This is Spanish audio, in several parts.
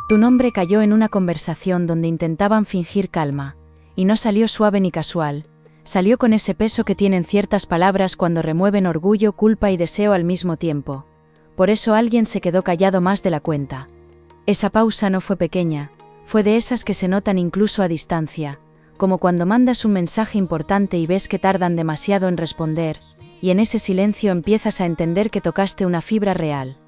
Tu nombre cayó en una conversación donde intentaban fingir calma, y no salió suave ni casual, salió con ese peso que tienen ciertas palabras cuando remueven orgullo, culpa y deseo al mismo tiempo. Por eso alguien se quedó callado más de la cuenta. Esa pausa no fue pequeña, fue de esas que se notan incluso a distancia, como cuando mandas un mensaje importante y ves que tardan demasiado en responder, y en ese silencio empiezas a entender que tocaste una fibra real.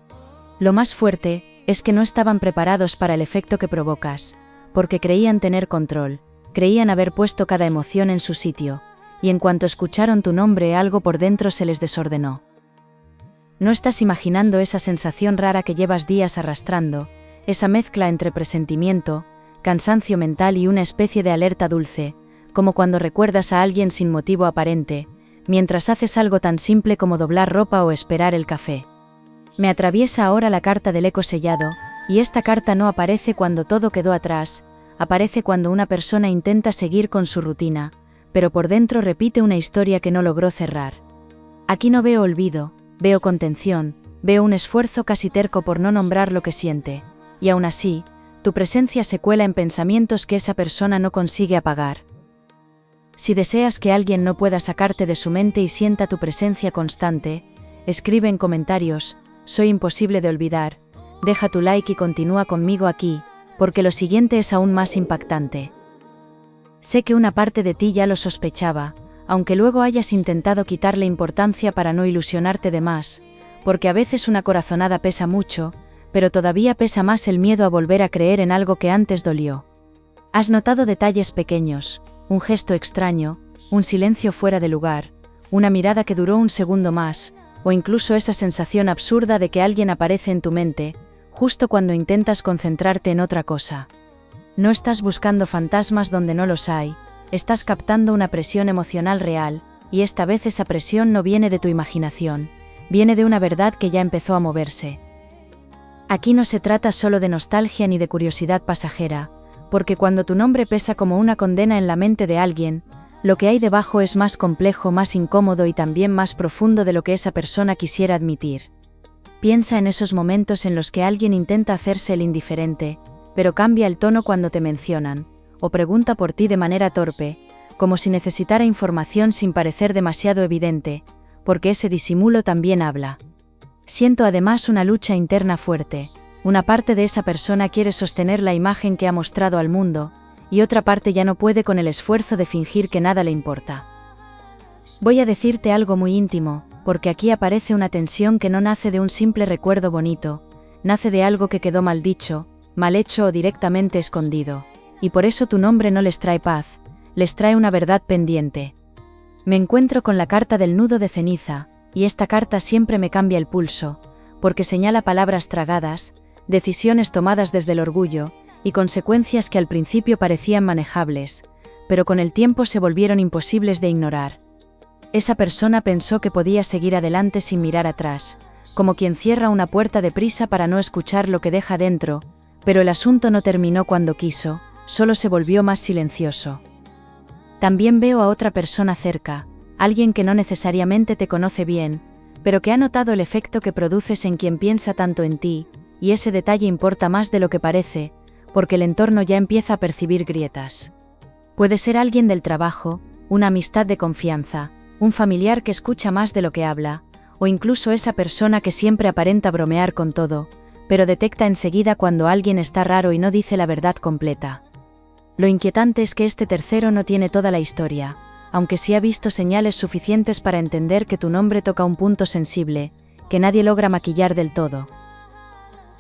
Lo más fuerte es que no estaban preparados para el efecto que provocas, porque creían tener control, creían haber puesto cada emoción en su sitio, y en cuanto escucharon tu nombre algo por dentro se les desordenó. No estás imaginando esa sensación rara que llevas días arrastrando, esa mezcla entre presentimiento, cansancio mental y una especie de alerta dulce, como cuando recuerdas a alguien sin motivo aparente, mientras haces algo tan simple como doblar ropa o esperar el café. Me atraviesa ahora la carta del eco sellado, y esta carta no aparece cuando todo quedó atrás, aparece cuando una persona intenta seguir con su rutina, pero por dentro repite una historia que no logró cerrar. Aquí no veo olvido, veo contención, veo un esfuerzo casi terco por no nombrar lo que siente, y aún así, tu presencia se cuela en pensamientos que esa persona no consigue apagar. Si deseas que alguien no pueda sacarte de su mente y sienta tu presencia constante, escribe en comentarios: soy imposible de olvidar, deja tu like y continúa conmigo aquí, porque lo siguiente es aún más impactante. Sé que una parte de ti ya lo sospechaba, aunque luego hayas intentado quitarle importancia para no ilusionarte de más, porque a veces una corazonada pesa mucho, pero todavía pesa más el miedo a volver a creer en algo que antes dolió. Has notado detalles pequeños, un gesto extraño, un silencio fuera de lugar, una mirada que duró un segundo más, o incluso esa sensación absurda de que alguien aparece en tu mente, justo cuando intentas concentrarte en otra cosa. No estás buscando fantasmas donde no los hay, estás captando una presión emocional real, y esta vez esa presión no viene de tu imaginación, viene de una verdad que ya empezó a moverse. Aquí no se trata solo de nostalgia ni de curiosidad pasajera, porque cuando tu nombre pesa como una condena en la mente de alguien, lo que hay debajo es más complejo, más incómodo y también más profundo de lo que esa persona quisiera admitir. Piensa en esos momentos en los que alguien intenta hacerse el indiferente, pero cambia el tono cuando te mencionan, o pregunta por ti de manera torpe, como si necesitara información sin parecer demasiado evidente, porque ese disimulo también habla. Siento además una lucha interna fuerte, una parte de esa persona quiere sostener la imagen que ha mostrado al mundo, y otra parte ya no puede con el esfuerzo de fingir que nada le importa. Voy a decirte algo muy íntimo, porque aquí aparece una tensión que no nace de un simple recuerdo bonito, nace de algo que quedó mal dicho, mal hecho o directamente escondido, y por eso tu nombre no les trae paz, les trae una verdad pendiente. Me encuentro con la carta del nudo de ceniza, y esta carta siempre me cambia el pulso, porque señala palabras tragadas, decisiones tomadas desde el orgullo, y consecuencias que al principio parecían manejables, pero con el tiempo se volvieron imposibles de ignorar. Esa persona pensó que podía seguir adelante sin mirar atrás, como quien cierra una puerta deprisa para no escuchar lo que deja dentro, pero el asunto no terminó cuando quiso, solo se volvió más silencioso. También veo a otra persona cerca, alguien que no necesariamente te conoce bien, pero que ha notado el efecto que produces en quien piensa tanto en ti, y ese detalle importa más de lo que parece, porque el entorno ya empieza a percibir grietas. Puede ser alguien del trabajo, una amistad de confianza, un familiar que escucha más de lo que habla, o incluso esa persona que siempre aparenta bromear con todo, pero detecta enseguida cuando alguien está raro y no dice la verdad completa. Lo inquietante es que este tercero no tiene toda la historia, aunque sí ha visto señales suficientes para entender que tu nombre toca un punto sensible, que nadie logra maquillar del todo.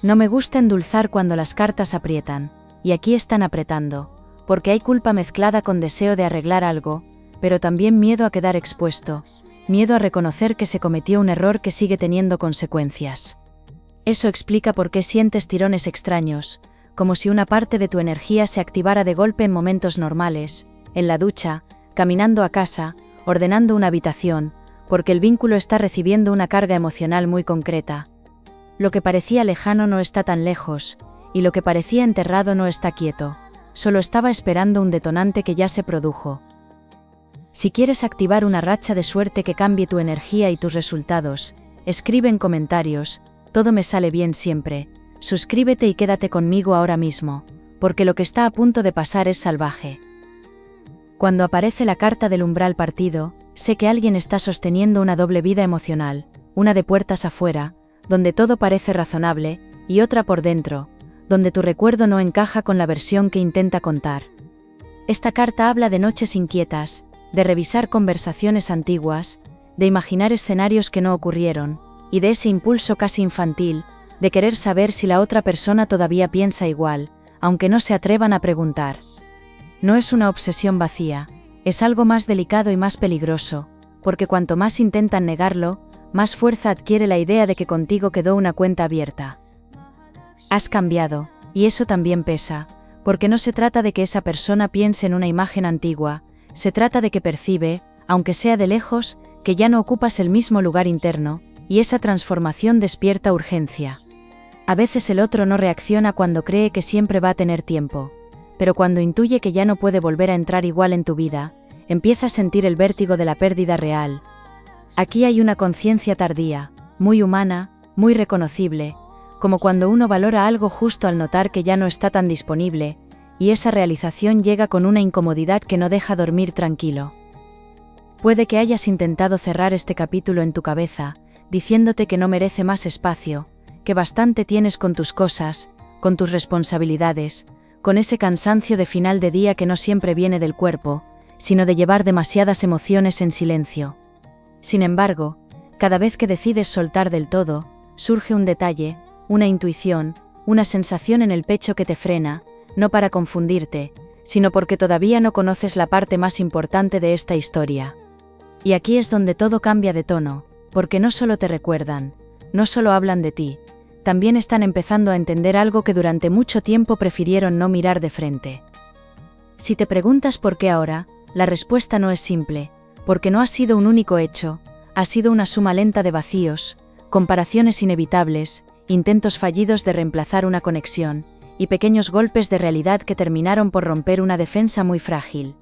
No me gusta endulzar cuando las cartas aprietan, y aquí están apretando, porque hay culpa mezclada con deseo de arreglar algo, pero también miedo a quedar expuesto, miedo a reconocer que se cometió un error que sigue teniendo consecuencias. Eso explica por qué sientes tirones extraños, como si una parte de tu energía se activara de golpe en momentos normales, en la ducha, caminando a casa, ordenando una habitación, porque el vínculo está recibiendo una carga emocional muy concreta. Lo que parecía lejano no está tan lejos, y lo que parecía enterrado no está quieto, solo estaba esperando un detonante que ya se produjo. Si quieres activar una racha de suerte que cambie tu energía y tus resultados, escribe en comentarios: todo me sale bien siempre, suscríbete y quédate conmigo ahora mismo, porque lo que está a punto de pasar es salvaje. Cuando aparece la carta del umbral partido, sé que alguien está sosteniendo una doble vida emocional, una de puertas afuera, donde todo parece razonable, y otra por dentro, donde tu recuerdo no encaja con la versión que intenta contar. Esta carta habla de noches inquietas, de revisar conversaciones antiguas, de imaginar escenarios que no ocurrieron, y de ese impulso casi infantil, de querer saber si la otra persona todavía piensa igual, aunque no se atrevan a preguntar. No es una obsesión vacía, es algo más delicado y más peligroso, porque cuanto más intentan negarlo, más fuerza adquiere la idea de que contigo quedó una cuenta abierta. Has cambiado, y eso también pesa, porque no se trata de que esa persona piense en una imagen antigua, se trata de que percibe, aunque sea de lejos, que ya no ocupas el mismo lugar interno, y esa transformación despierta urgencia. A veces el otro no reacciona cuando cree que siempre va a tener tiempo, pero cuando intuye que ya no puede volver a entrar igual en tu vida, empieza a sentir el vértigo de la pérdida real. Aquí hay una conciencia tardía, muy humana, muy reconocible, como cuando uno valora algo justo al notar que ya no está tan disponible, y esa realización llega con una incomodidad que no deja dormir tranquilo. Puede que hayas intentado cerrar este capítulo en tu cabeza, diciéndote que no merece más espacio, que bastante tienes con tus cosas, con tus responsabilidades, con ese cansancio de final de día que no siempre viene del cuerpo, sino de llevar demasiadas emociones en silencio. Sin embargo, cada vez que decides soltar del todo, surge un detalle, una intuición, una sensación en el pecho que te frena, no para confundirte, sino porque todavía no conoces la parte más importante de esta historia. Y aquí es donde todo cambia de tono, porque no solo te recuerdan, no solo hablan de ti, también están empezando a entender algo que durante mucho tiempo prefirieron no mirar de frente. Si te preguntas por qué ahora, la respuesta no es simple, porque no ha sido un único hecho, ha sido una suma lenta de vacíos, comparaciones inevitables, intentos fallidos de reemplazar una conexión, y pequeños golpes de realidad que terminaron por romper una defensa muy frágil.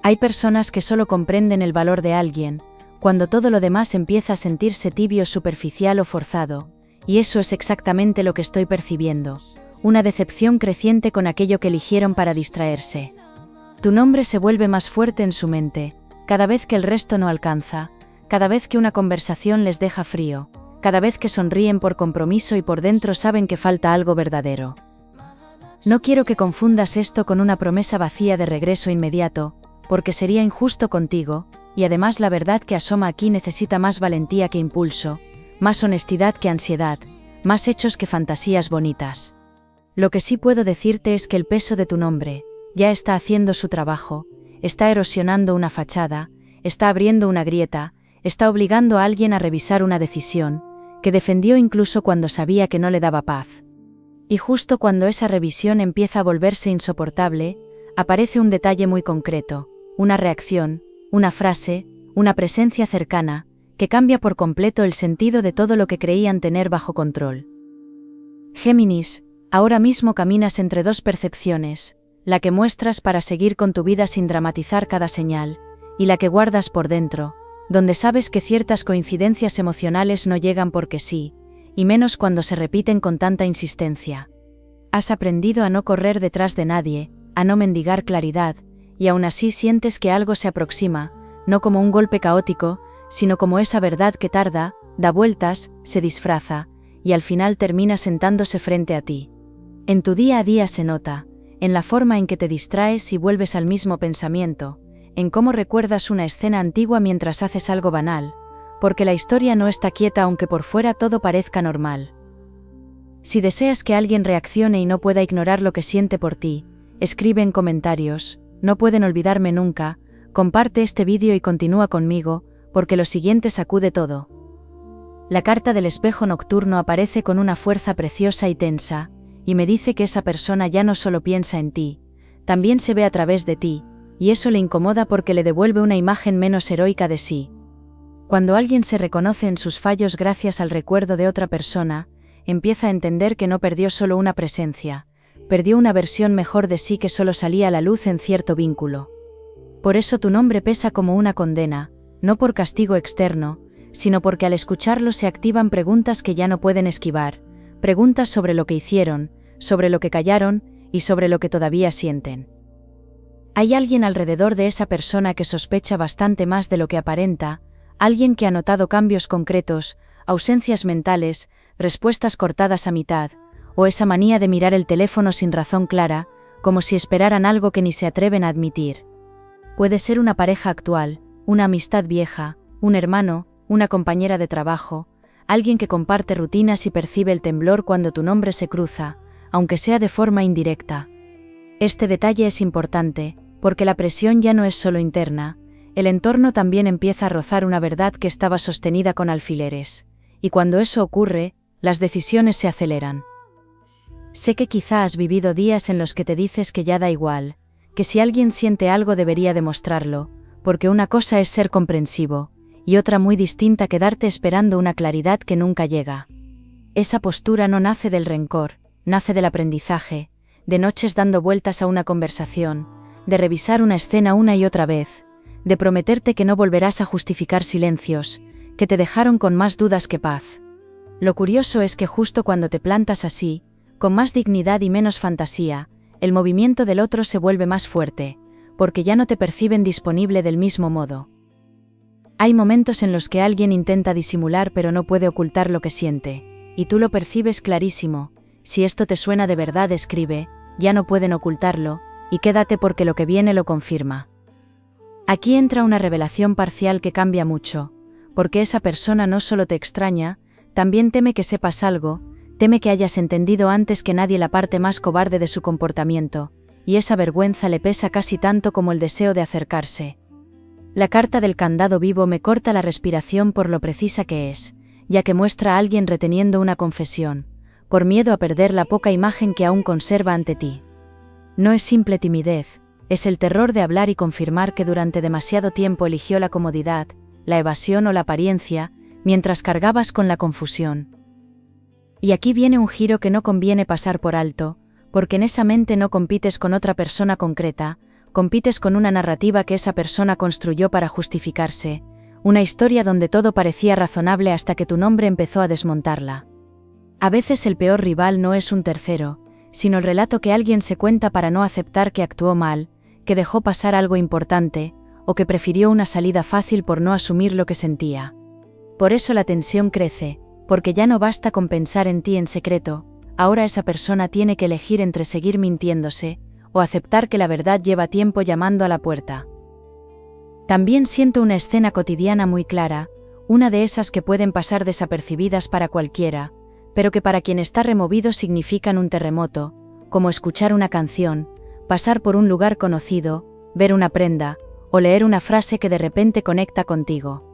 Hay personas que solo comprenden el valor de alguien, cuando todo lo demás empieza a sentirse tibio, superficial o forzado, y eso es exactamente lo que estoy percibiendo, una decepción creciente con aquello que eligieron para distraerse. Tu nombre se vuelve más fuerte en su mente, cada vez que el resto no alcanza, cada vez que una conversación les deja frío, cada vez que sonríen por compromiso y por dentro saben que falta algo verdadero. No quiero que confundas esto con una promesa vacía de regreso inmediato, porque sería injusto contigo, y además la verdad que asoma aquí necesita más valentía que impulso, más honestidad que ansiedad, más hechos que fantasías bonitas. Lo que sí puedo decirte es que el peso de tu nombre ya está haciendo su trabajo, está erosionando una fachada, está abriendo una grieta, está obligando a alguien a revisar una decisión, que defendió incluso cuando sabía que no le daba paz. Y justo cuando esa revisión empieza a volverse insoportable, aparece un detalle muy concreto, una reacción, una frase, una presencia cercana, que cambia por completo el sentido de todo lo que creían tener bajo control. Géminis, ahora mismo caminas entre dos percepciones, la que muestras para seguir con tu vida sin dramatizar cada señal, y la que guardas por dentro, donde sabes que ciertas coincidencias emocionales no llegan porque sí, y menos cuando se repiten con tanta insistencia. Has aprendido a no correr detrás de nadie, a no mendigar claridad, y aún así sientes que algo se aproxima, no como un golpe caótico, sino como esa verdad que tarda, da vueltas, se disfraza, y al final termina sentándose frente a ti. En tu día a día se nota, en la forma en que te distraes y vuelves al mismo pensamiento, en cómo recuerdas una escena antigua mientras haces algo banal, porque la historia no está quieta aunque por fuera todo parezca normal. Si deseas que alguien reaccione y no pueda ignorar lo que siente por ti, escribe en comentarios, no pueden olvidarme nunca, comparte este vídeo y continúa conmigo, porque lo siguiente sacude todo. La carta del espejo nocturno aparece con una fuerza preciosa y tensa, y me dice que esa persona ya no solo piensa en ti, también se ve a través de ti, y eso le incomoda porque le devuelve una imagen menos heroica de sí. Cuando alguien se reconoce en sus fallos gracias al recuerdo de otra persona, empieza a entender que no perdió solo una presencia, perdió una versión mejor de sí que solo salía a la luz en cierto vínculo. Por eso tu nombre pesa como una condena, no por castigo externo, sino porque al escucharlo se activan preguntas que ya no pueden esquivar, Preguntas sobre lo que hicieron, sobre lo que callaron y sobre lo que todavía sienten. Hay alguien alrededor de esa persona que sospecha bastante más de lo que aparenta, alguien que ha notado cambios concretos, ausencias mentales, respuestas cortadas a mitad, o esa manía de mirar el teléfono sin razón clara, como si esperaran algo que ni se atreven a admitir. Puede ser una pareja actual, una amistad vieja, un hermano, una compañera de trabajo, alguien que comparte rutinas y percibe el temblor cuando tu nombre se cruza, aunque sea de forma indirecta. Este detalle es importante, porque la presión ya no es solo interna, el entorno también empieza a rozar una verdad que estaba sostenida con alfileres, y cuando eso ocurre, las decisiones se aceleran. Sé que quizá has vivido días en los que te dices que ya da igual, que si alguien siente algo debería demostrarlo, porque una cosa es ser comprensivo, y otra muy distinta quedarte esperando una claridad que nunca llega. Esa postura no nace del rencor, nace del aprendizaje, de noches dando vueltas a una conversación, de revisar una escena una y otra vez, de prometerte que no volverás a justificar silencios, que te dejaron con más dudas que paz. Lo curioso es que justo cuando te plantas así, con más dignidad y menos fantasía, el movimiento del otro se vuelve más fuerte, porque ya no te perciben disponible del mismo modo. Hay momentos en los que alguien intenta disimular pero no puede ocultar lo que siente, y tú lo percibes clarísimo. Si esto te suena de verdad, escribe, ya no pueden ocultarlo, y quédate porque lo que viene lo confirma. Aquí entra una revelación parcial que cambia mucho, porque esa persona no solo te extraña, también teme que sepas algo, teme que hayas entendido antes que nadie la parte más cobarde de su comportamiento, y esa vergüenza le pesa casi tanto como el deseo de acercarse. La carta del candado vivo me corta la respiración por lo precisa que es, ya que muestra a alguien reteniendo una confesión, por miedo a perder la poca imagen que aún conserva ante ti. No es simple timidez, es el terror de hablar y confirmar que durante demasiado tiempo eligió la comodidad, la evasión o la apariencia, mientras cargabas con la confusión. Y aquí viene un giro que no conviene pasar por alto, porque en esa mente no compites con otra persona concreta, compites con una narrativa que esa persona construyó para justificarse, una historia donde todo parecía razonable hasta que tu nombre empezó a desmontarla. A veces el peor rival no es un tercero, sino el relato que alguien se cuenta para no aceptar que actuó mal, que dejó pasar algo importante, o que prefirió una salida fácil por no asumir lo que sentía. Por eso la tensión crece, porque ya no basta con pensar en ti en secreto, ahora esa persona tiene que elegir entre seguir mintiéndose, o aceptar que la verdad lleva tiempo llamando a la puerta. También siento una escena cotidiana muy clara, una de esas que pueden pasar desapercibidas para cualquiera, pero que para quien está removido significan un terremoto, como escuchar una canción, pasar por un lugar conocido, ver una prenda, o leer una frase que de repente conecta contigo.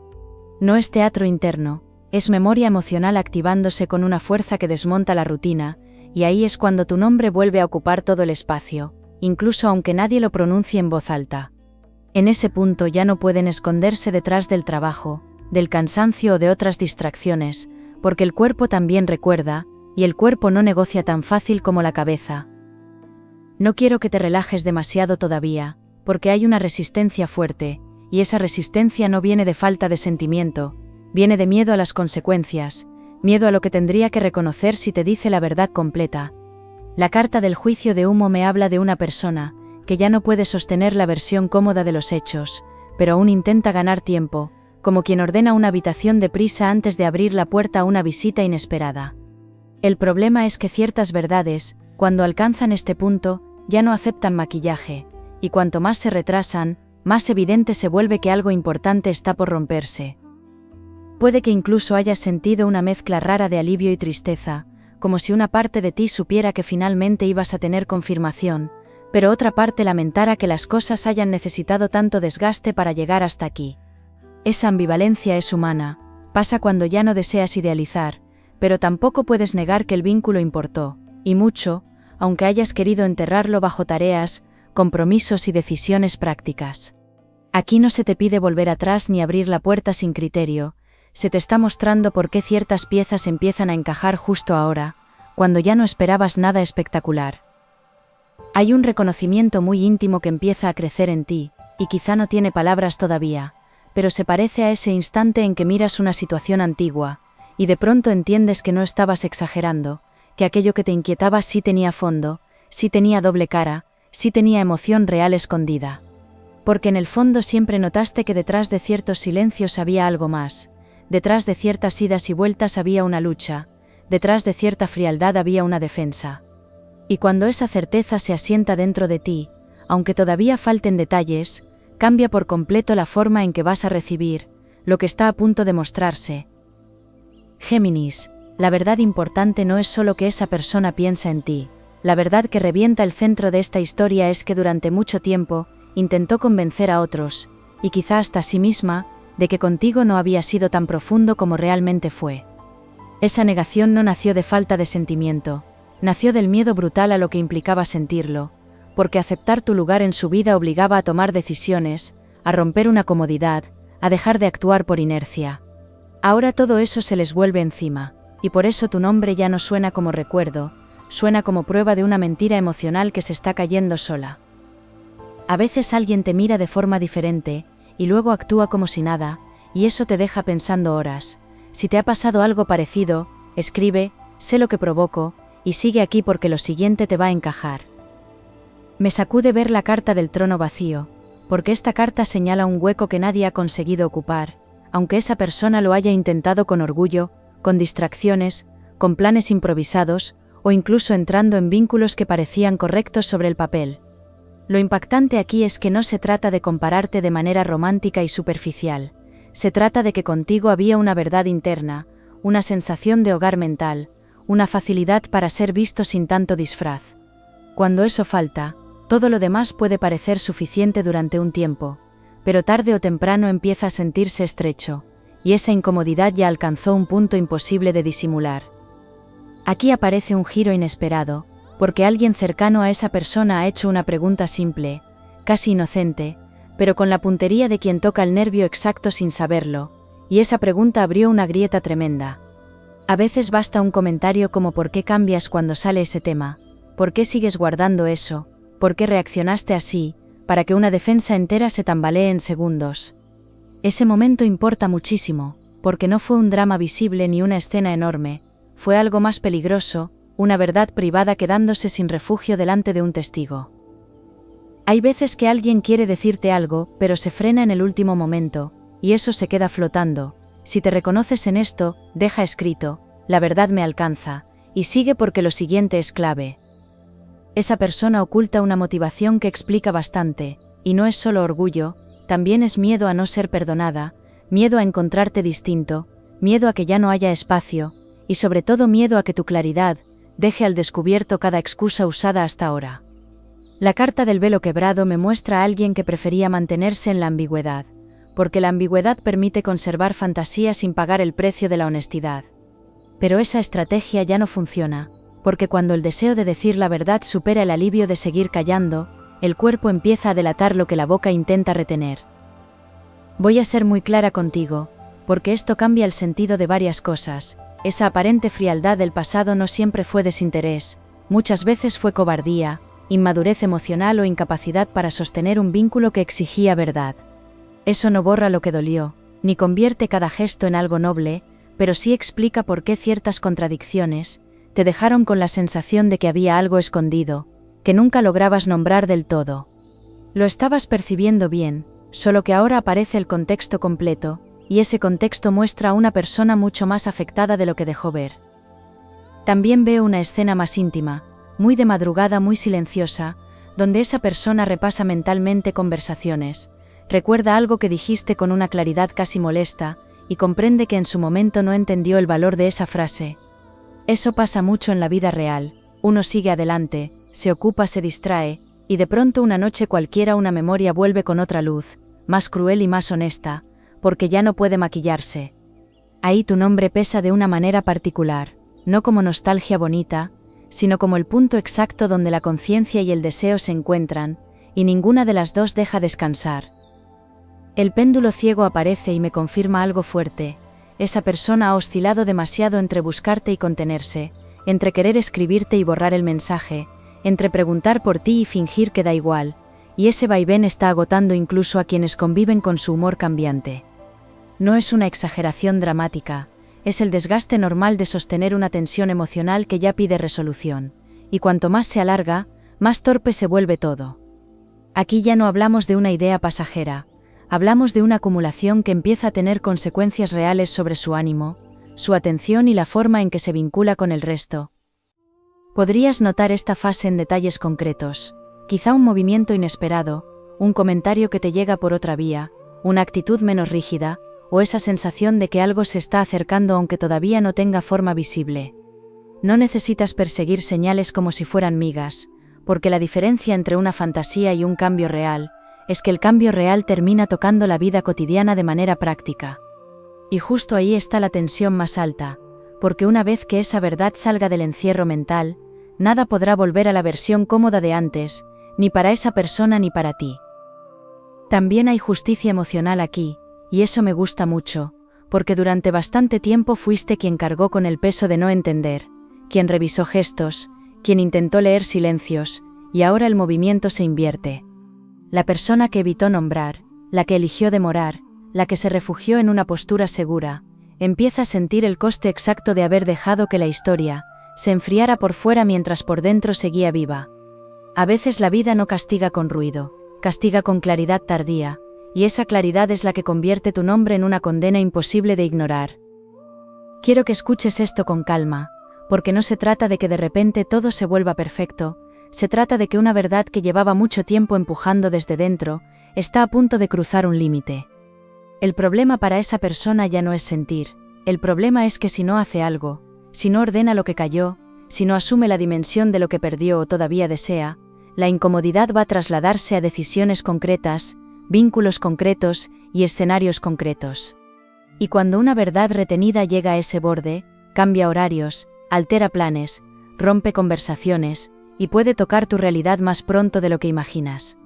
No es teatro interno, es memoria emocional activándose con una fuerza que desmonta la rutina, y ahí es cuando tu nombre vuelve a ocupar todo el espacio, incluso aunque nadie lo pronuncie en voz alta. En ese punto ya no pueden esconderse detrás del trabajo, del cansancio o de otras distracciones, porque el cuerpo también recuerda, y el cuerpo no negocia tan fácil como la cabeza. No quiero que te relajes demasiado todavía, porque hay una resistencia fuerte, y esa resistencia no viene de falta de sentimiento, viene de miedo a las consecuencias, miedo a lo que tendría que reconocer si te dice la verdad completa. La carta del juicio de humo me habla de una persona, que ya no puede sostener la versión cómoda de los hechos, pero aún intenta ganar tiempo, como quien ordena una habitación deprisa antes de abrir la puerta a una visita inesperada. El problema es que ciertas verdades, cuando alcanzan este punto, ya no aceptan maquillaje, y cuanto más se retrasan, más evidente se vuelve que algo importante está por romperse. Puede que incluso hayas sentido una mezcla rara de alivio y tristeza, como si una parte de ti supiera que finalmente ibas a tener confirmación, pero otra parte lamentara que las cosas hayan necesitado tanto desgaste para llegar hasta aquí. Esa ambivalencia es humana, pasa cuando ya no deseas idealizar, pero tampoco puedes negar que el vínculo importó, y mucho, aunque hayas querido enterrarlo bajo tareas, compromisos y decisiones prácticas. Aquí no se te pide volver atrás ni abrir la puerta sin criterio, se te está mostrando por qué ciertas piezas empiezan a encajar justo ahora, cuando ya no esperabas nada espectacular. Hay un reconocimiento muy íntimo que empieza a crecer en ti, y quizá no tiene palabras todavía, pero se parece a ese instante en que miras una situación antigua, y de pronto entiendes que no estabas exagerando, que aquello que te inquietaba sí tenía fondo, sí tenía doble cara, sí tenía emoción real escondida. Porque en el fondo siempre notaste que detrás de ciertos silencios había algo más, detrás de ciertas idas y vueltas había una lucha, detrás de cierta frialdad había una defensa. Y cuando esa certeza se asienta dentro de ti, aunque todavía falten detalles, cambia por completo la forma en que vas a recibir lo que está a punto de mostrarse. Géminis, la verdad importante no es solo que esa persona piensa en ti. La verdad que revienta el centro de esta historia es que durante mucho tiempo intentó convencer a otros, y quizá hasta a sí misma, de que contigo no había sido tan profundo como realmente fue. Esa negación no nació de falta de sentimiento, nació del miedo brutal a lo que implicaba sentirlo, porque aceptar tu lugar en su vida obligaba a tomar decisiones, a romper una comodidad, a dejar de actuar por inercia. Ahora todo eso se les vuelve encima, y por eso tu nombre ya no suena como recuerdo, suena como prueba de una mentira emocional que se está cayendo sola. A veces alguien te mira de forma diferente, y luego actúa como si nada, y eso te deja pensando horas. Si te ha pasado algo parecido, escribe, sé lo que provoco, y sigue aquí porque lo siguiente te va a encajar. Me sacude ver la carta del trono vacío, porque esta carta señala un hueco que nadie ha conseguido ocupar, aunque esa persona lo haya intentado con orgullo, con distracciones, con planes improvisados, o incluso entrando en vínculos que parecían correctos sobre el papel. Lo impactante aquí es que no se trata de compararte de manera romántica y superficial, se trata de que contigo había una verdad interna, una sensación de hogar mental, una facilidad para ser visto sin tanto disfraz. Cuando eso falta, todo lo demás puede parecer suficiente durante un tiempo, pero tarde o temprano empieza a sentirse estrecho, y esa incomodidad ya alcanzó un punto imposible de disimular. Aquí aparece un giro inesperado, porque alguien cercano a esa persona ha hecho una pregunta simple, casi inocente, pero con la puntería de quien toca el nervio exacto sin saberlo, y esa pregunta abrió una grieta tremenda. A veces basta un comentario como ¿por qué cambias cuando sale ese tema? ¿Por qué sigues guardando eso? ¿Por qué reaccionaste así? Para que una defensa entera se tambalee en segundos. Ese momento importa muchísimo, porque no fue un drama visible ni una escena enorme, fue algo más peligroso, una verdad privada quedándose sin refugio delante de un testigo. Hay veces que alguien quiere decirte algo, pero se frena en el último momento, y eso se queda flotando. Si te reconoces en esto, deja escrito, la verdad me alcanza, y sigue porque lo siguiente es clave. Esa persona oculta una motivación que explica bastante, y no es solo orgullo, también es miedo a no ser perdonada, miedo a encontrarte distinto, miedo a que ya no haya espacio, y sobre todo miedo a que tu claridad deje al descubierto cada excusa usada hasta ahora. La carta del velo quebrado me muestra a alguien que prefería mantenerse en la ambigüedad, porque la ambigüedad permite conservar fantasía sin pagar el precio de la honestidad. Pero esa estrategia ya no funciona, porque cuando el deseo de decir la verdad supera el alivio de seguir callando, el cuerpo empieza a delatar lo que la boca intenta retener. Voy a ser muy clara contigo, porque esto cambia el sentido de varias cosas. Esa aparente frialdad del pasado no siempre fue desinterés, muchas veces fue cobardía, inmadurez emocional o incapacidad para sostener un vínculo que exigía verdad. Eso no borra lo que dolió, ni convierte cada gesto en algo noble, pero sí explica por qué ciertas contradicciones te dejaron con la sensación de que había algo escondido, que nunca lograbas nombrar del todo. Lo estabas percibiendo bien, solo que ahora aparece el contexto completo, y ese contexto muestra a una persona mucho más afectada de lo que dejó ver. También veo una escena más íntima, muy de madrugada, muy silenciosa, donde esa persona repasa mentalmente conversaciones, recuerda algo que dijiste con una claridad casi molesta, y comprende que en su momento no entendió el valor de esa frase. Eso pasa mucho en la vida real, uno sigue adelante, se ocupa, se distrae, y de pronto una noche cualquiera una memoria vuelve con otra luz, más cruel y más honesta, porque ya no puede maquillarse. Ahí tu nombre pesa de una manera particular, no como nostalgia bonita, sino como el punto exacto donde la conciencia y el deseo se encuentran, y ninguna de las dos deja descansar. El péndulo ciego aparece y me confirma algo fuerte. Esa persona ha oscilado demasiado entre buscarte y contenerse, entre querer escribirte y borrar el mensaje, entre preguntar por ti y fingir que da igual, y ese vaivén está agotando incluso a quienes conviven con su humor cambiante. No es una exageración dramática, Es el desgaste normal de sostener una tensión emocional que ya pide resolución, y cuanto más se alarga, más torpe se vuelve todo. Aquí ya no hablamos de una idea pasajera, hablamos de una acumulación que empieza a tener consecuencias reales sobre su ánimo, su atención y la forma en que se vincula con el resto. Podrías notar esta fase en detalles concretos, quizá un movimiento inesperado, un comentario que te llega por otra vía, una actitud menos rígida, o esa sensación de que algo se está acercando aunque todavía no tenga forma visible. No necesitas perseguir señales como si fueran migas, porque la diferencia entre una fantasía y un cambio real es que el cambio real termina tocando la vida cotidiana de manera práctica. Y justo ahí está la tensión más alta, porque una vez que esa verdad salga del encierro mental, nada podrá volver a la versión cómoda de antes, ni para esa persona ni para ti. También hay justicia emocional aquí, y eso me gusta mucho, porque durante bastante tiempo fuiste quien cargó con el peso de no entender, quien revisó gestos, quien intentó leer silencios, y ahora el movimiento se invierte. La persona que evitó nombrar, la que eligió demorar, la que se refugió en una postura segura, empieza a sentir el coste exacto de haber dejado que la historia se enfriara por fuera mientras por dentro seguía viva. A veces la vida no castiga con ruido, castiga con claridad tardía, y esa claridad es la que convierte tu nombre en una condena imposible de ignorar. Quiero que escuches esto con calma, porque no se trata de que de repente todo se vuelva perfecto, se trata de que una verdad que llevaba mucho tiempo empujando desde dentro, está a punto de cruzar un límite. El problema para esa persona ya no es sentir, el problema es que si no hace algo, si no ordena lo que cayó, si no asume la dimensión de lo que perdió o todavía desea, la incomodidad va a trasladarse a decisiones concretas, vínculos concretos y escenarios concretos. Y cuando una verdad retenida llega a ese borde, cambia horarios, altera planes, rompe conversaciones, y puede tocar tu realidad más pronto de lo que imaginas.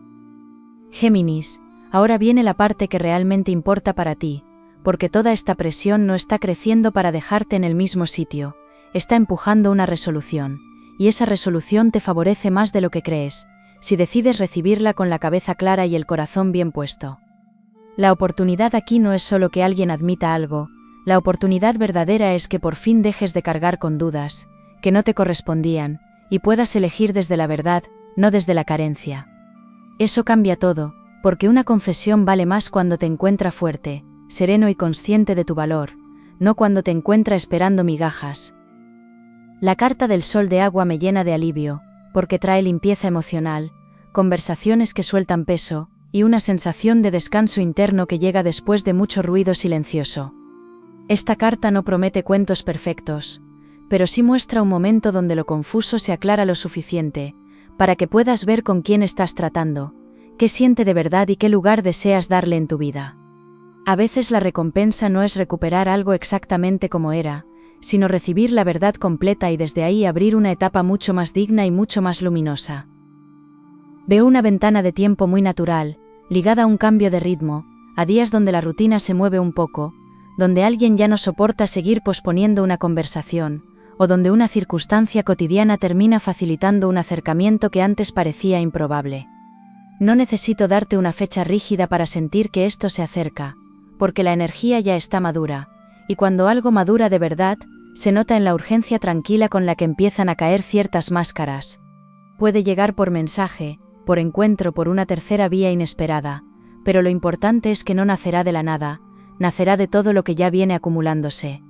Géminis, ahora viene la parte que realmente importa para ti, porque toda esta presión no está creciendo para dejarte en el mismo sitio, está empujando una resolución, y esa resolución te favorece más de lo que crees, si decides recibirla con la cabeza clara y el corazón bien puesto. La oportunidad aquí no es solo que alguien admita algo, la oportunidad verdadera es que por fin dejes de cargar con dudas, que no te correspondían, y puedas elegir desde la verdad, no desde la carencia. Eso cambia todo, porque una confesión vale más cuando te encuentra fuerte, sereno y consciente de tu valor, no cuando te encuentra esperando migajas. La carta del sol de agua me llena de alivio, porque trae limpieza emocional, conversaciones que sueltan peso, y una sensación de descanso interno que llega después de mucho ruido silencioso. Esta carta no promete cuentos perfectos, pero sí muestra un momento donde lo confuso se aclara lo suficiente, para que puedas ver con quién estás tratando, qué siente de verdad y qué lugar deseas darle en tu vida. A veces la recompensa no es recuperar algo exactamente como era, sino recibir la verdad completa y desde ahí abrir una etapa mucho más digna y mucho más luminosa. Veo una ventana de tiempo muy natural, ligada a un cambio de ritmo, a días donde la rutina se mueve un poco, donde alguien ya no soporta seguir posponiendo una conversación, o donde una circunstancia cotidiana termina facilitando un acercamiento que antes parecía improbable. No necesito darte una fecha rígida para sentir que esto se acerca, porque la energía ya está madura, y cuando algo madura de verdad, se nota en la urgencia tranquila con la que empiezan a caer ciertas máscaras. Puede llegar por mensaje, por encuentro, por una tercera vía inesperada, pero lo importante es que no nacerá de la nada, nacerá de todo lo que ya viene acumulándose.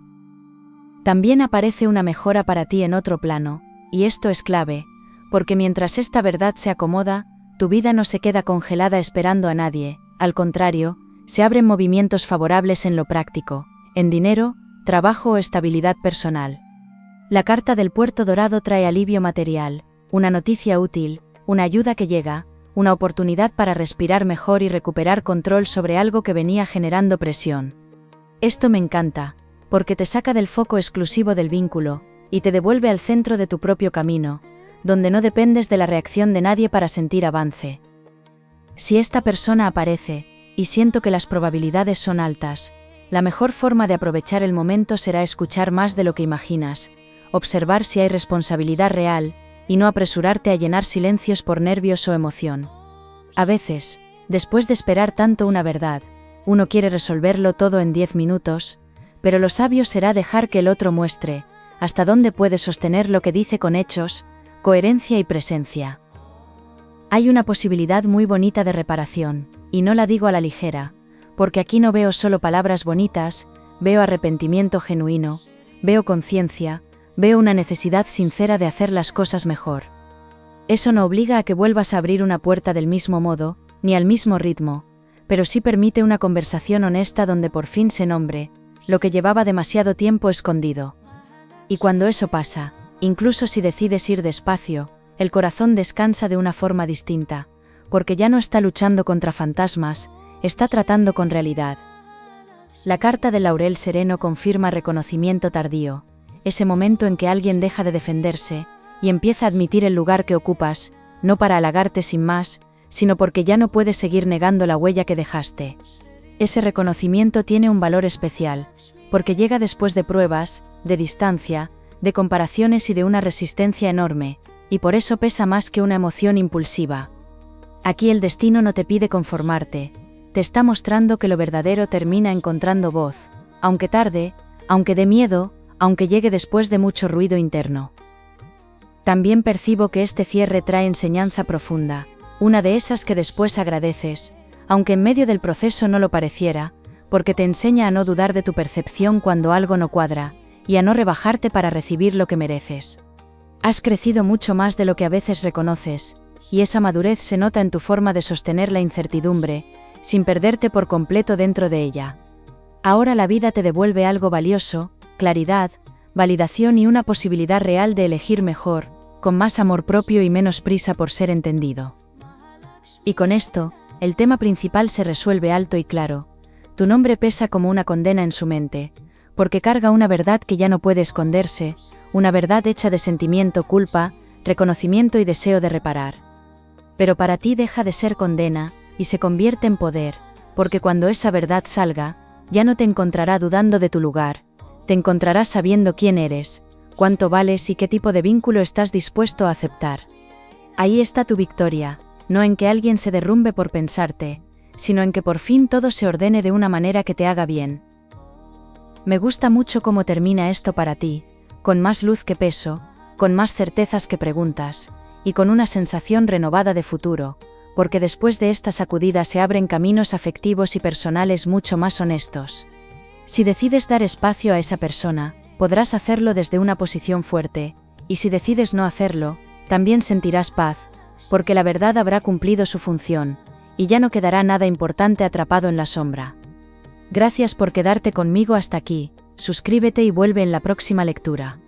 También aparece una mejora para ti en otro plano, y esto es clave, porque mientras esta verdad se acomoda, tu vida no se queda congelada esperando a nadie, al contrario, se abren movimientos favorables en lo práctico, en dinero, trabajo o estabilidad personal. La carta del puerto dorado trae alivio material, una noticia útil, una ayuda que llega, una oportunidad para respirar mejor y recuperar control sobre algo que venía generando presión. Esto me encanta, porque te saca del foco exclusivo del vínculo, y te devuelve al centro de tu propio camino, donde no dependes de la reacción de nadie para sentir avance. Si esta persona aparece, y siento que las probabilidades son altas, la mejor forma de aprovechar el momento será escuchar más de lo que imaginas, observar si hay responsabilidad real, y no apresurarte a llenar silencios por nervios o emoción. A veces, después de esperar tanto una verdad, uno quiere resolverlo todo en 10 minutos, pero lo sabio será dejar que el otro muestre hasta dónde puede sostener lo que dice con hechos, coherencia y presencia. Hay una posibilidad muy bonita de reparación, y no la digo a la ligera, porque aquí no veo solo palabras bonitas, veo arrepentimiento genuino, veo conciencia, veo una necesidad sincera de hacer las cosas mejor. Eso no obliga a que vuelvas a abrir una puerta del mismo modo, ni al mismo ritmo, pero sí permite una conversación honesta donde por fin se nombre lo que llevaba demasiado tiempo escondido. Y cuando eso pasa, incluso si decides ir despacio, el corazón descansa de una forma distinta, porque ya no está luchando contra fantasmas, está tratando con realidad. La carta del laurel sereno confirma reconocimiento tardío, ese momento en que alguien deja de defenderse y empieza a admitir el lugar que ocupas, no para halagarte sin más, sino porque ya no puedes seguir negando la huella que dejaste. Ese reconocimiento tiene un valor especial, porque llega después de pruebas, de distancia, de comparaciones y de una resistencia enorme, y por eso pesa más que una emoción impulsiva. Aquí el destino no te pide conformarte, te está mostrando que lo verdadero termina encontrando voz, aunque tarde, aunque dé miedo, aunque llegue después de mucho ruido interno. También percibo que este cierre trae enseñanza profunda, una de esas que después agradeces, aunque en medio del proceso no lo pareciera, porque te enseña a no dudar de tu percepción cuando algo no cuadra, y a no rebajarte para recibir lo que mereces. Has crecido mucho más de lo que a veces reconoces, y esa madurez se nota en tu forma de sostener la incertidumbre, sin perderte por completo dentro de ella. Ahora la vida te devuelve algo valioso, claridad, validación y una posibilidad real de elegir mejor, con más amor propio y menos prisa por ser entendido. Y con esto, el tema principal se resuelve alto y claro. Tu nombre pesa como una condena en su mente, porque carga una verdad que ya no puede esconderse, una verdad hecha de sentimiento, culpa, reconocimiento y deseo de reparar. Pero para ti deja de ser condena, y se convierte en poder, porque cuando esa verdad salga, ya no te encontrará dudando de tu lugar, te encontrarás sabiendo quién eres, cuánto vales y qué tipo de vínculo estás dispuesto a aceptar. Ahí está tu victoria, no en que alguien se derrumbe por pensarte, sino en que por fin todo se ordene de una manera que te haga bien. Me gusta mucho cómo termina esto para ti, con más luz que peso, con más certezas que preguntas, y con una sensación renovada de futuro, porque después de esta sacudida se abren caminos afectivos y personales mucho más honestos. Si decides dar espacio a esa persona, podrás hacerlo desde una posición fuerte, y si decides no hacerlo, también sentirás paz, porque la verdad habrá cumplido su función, y ya no quedará nada importante atrapado en la sombra. Gracias por quedarte conmigo hasta aquí, suscríbete y vuelve en la próxima lectura.